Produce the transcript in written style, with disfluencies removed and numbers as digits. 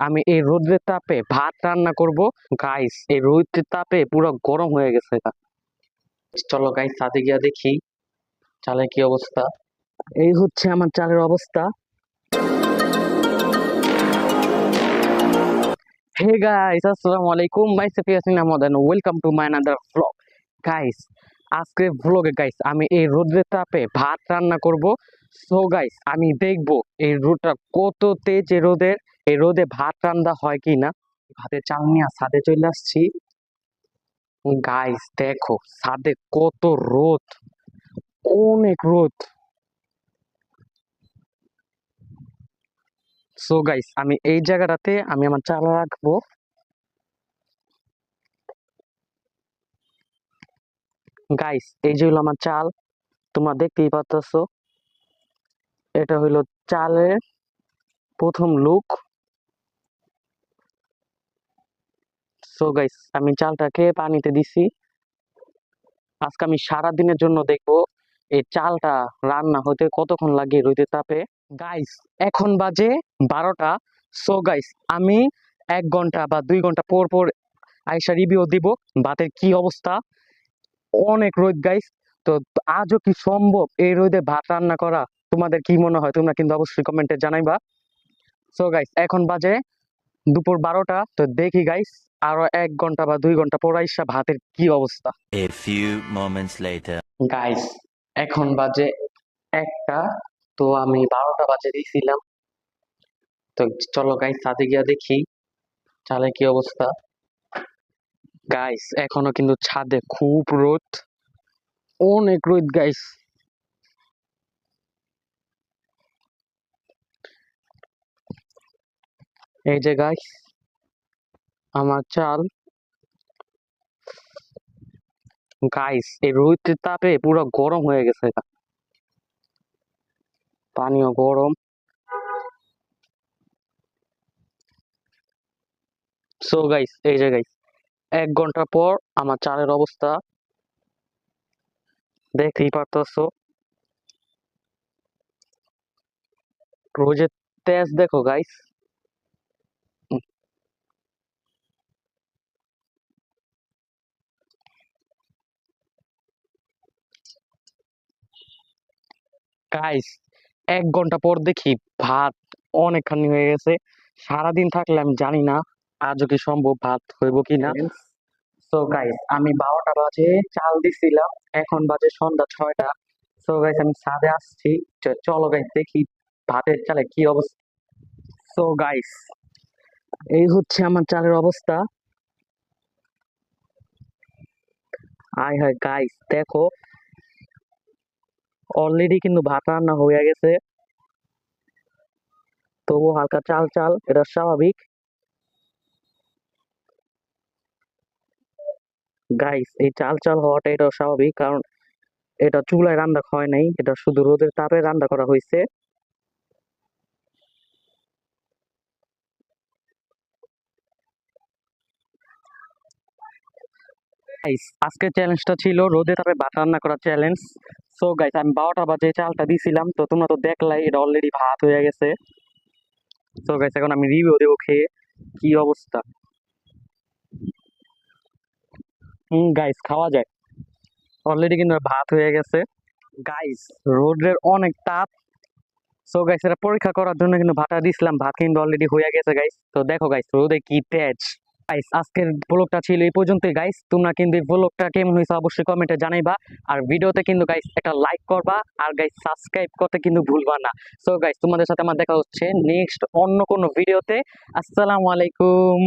আমি এই রোদের তাপে ভাত রান্না করব। গাইস এই রোদের তাপে পুরো গরম হয়ে গেছে এটা। চলো গাইস ছাদে গিয়া দেখি চালের কি অবস্থা। এই হচ্ছে আমার চালের অবস্থা। হে গাইস, আসসালামু আলাইকুম, myself Yasin Ahmed and welcome to my another vlog. Guys আজকের ভ্লগে গাইস আমি এই রোদের তাপে ভাত রান্না করব। সো গাইস আমি দেখব এই রোদটা কত তেজ, এই রোদে ভাত রান্না হয় কি না। ভাতের চাল নিয়ে ছাদে চলে আসছি। গাইস দেখো ছাদে কত রোদ, অনেক রোদ। সো গাইস আমি এই জায়গাটাতে আমি আমার চাল রাখবো। গাইস এই যে হলো আমার চাল, তোমরা দেখতেই পাচ্ছ। এটা হইলো চালের প্রথম লুক। সো গাইস আমি চালটাকে পানিতে দিছি। আজকে আমি সারা দিনের জন্য দেখবো এই চালটা রান্না হতে কতক্ষণ লাগে রোদের তাপে। গাইস এখন বাজে 12টা। সো গাইস আমি 1 ঘন্টা বা 2 ঘন্টা পর পর আইসা রিভিউ দিব ভাতের কি অবস্থা। অনেক রোদ গাইস। তো আজও কি সম্ভব এই রোদে ভাত রান্না করা? তোমাদের কি মনে হয় তোমরা কিন্তু অবশ্যই কমেন্টে জানাইবা। সো গাইস এখন বাজে দুপুর 12টা। তো দেখি গাইস আরো 1 ঘন্টা বা 2 ঘন্টা পর আইসা ভাতের কি অবস্থা। A few moments later. Guys এখন বাজে 1টা। তো আমি 12টা বাজে দিয়েছিলাম। তো চলো গাইস ছাদে গিয়া দেখি চালের কি অবস্থা। গাইস এখনো কিন্তু ছাদে খুব রোদ, অনেক রোদ গাইস। এই যে গাইস আমার চাল। গাইস এই রোদের তাপে পুরো গরম হয়ে গেছে এটা। পানিও গরম। সো গাইস এই যে গাইস 1 ঘন্টা পর আমার চালের অবস্থা দেখতেই পারতেছো। রোজের তেজ দেখো গাইস। গাইস 1 ঘন্টা পর দেখি ভাত অনেকখানি হয়ে গেছে। সারাদিন থাকলে আমি জানি না আজও কি সম্ভব ভাত হইব কিনা। সো গাইস আমি 12টা বাজে চাল দিছিলাম, এখন বাজে সন্ধ্যা 6টা। সো গাইস আমি ছাদে আসছি। চলো গাইস দেখি ভাতের চালে কি অবস্থা। সো গাইস এই হচ্ছে আমার চালের অবস্থা। আয় হায় গাইস দেখো অলরেডি কিন্তু ভাত রান্না হয়ে গেছে। তবু হালকা চাল চাল, এটা স্বাভাবিক। গাইস এই চাল চাল হওয়াটা এটাও স্বাভাবিক, কারণ এটা চুলায় রান্না হয় নাই, এটা শুধু রোদের তাপে রান্না করা হয়েছে। গাইস আজকের চ্যালেঞ্জটা ছিল রোদে তাপে ভাত রান্না করা চ্যালেঞ্জ। সো গাইস আমি 12টা বাজে চালটা দিছিলাম, তো তোমরা তো দেখলাই এটা অলরেডি ভাত হয়ে গেছে। সো গাইস এখন আমি রিভিউ দেবো খেয়ে কি অবস্থা। গাইস খাওয়া যায়, অলরেডি কিন্তু ভাত হয়ে গেছে। গাইস রোদের অনেক তাপ। সো গাইস এটা পরীক্ষা করার জন্য কিন্তু ভাতটা দিছিলাম, ভাত কিন্তু অলরেডি হয়ে গেছে গাইস। তো দেখো গাইস রোদে কি তেজ। গাইস আজকের ব্লগটা ছিল এই পর্যন্তই গাইস। তোমরা কিন্তু এই ব্লগটা কেমন হয়েছে অবশ্যই কমেন্টে জানাইবা। আর ভিডিওতে কিন্তু গাইস একটা লাইক করবা, আর গাইস সাবস্ক্রাইব করতে কিন্তু ভুলবা না। সো গাইস তোমাদের সাথে আমার দেখা হচ্ছে নেক্সট অন্য কোনো ভিডিওতে। আসসালামু আলাইকুম।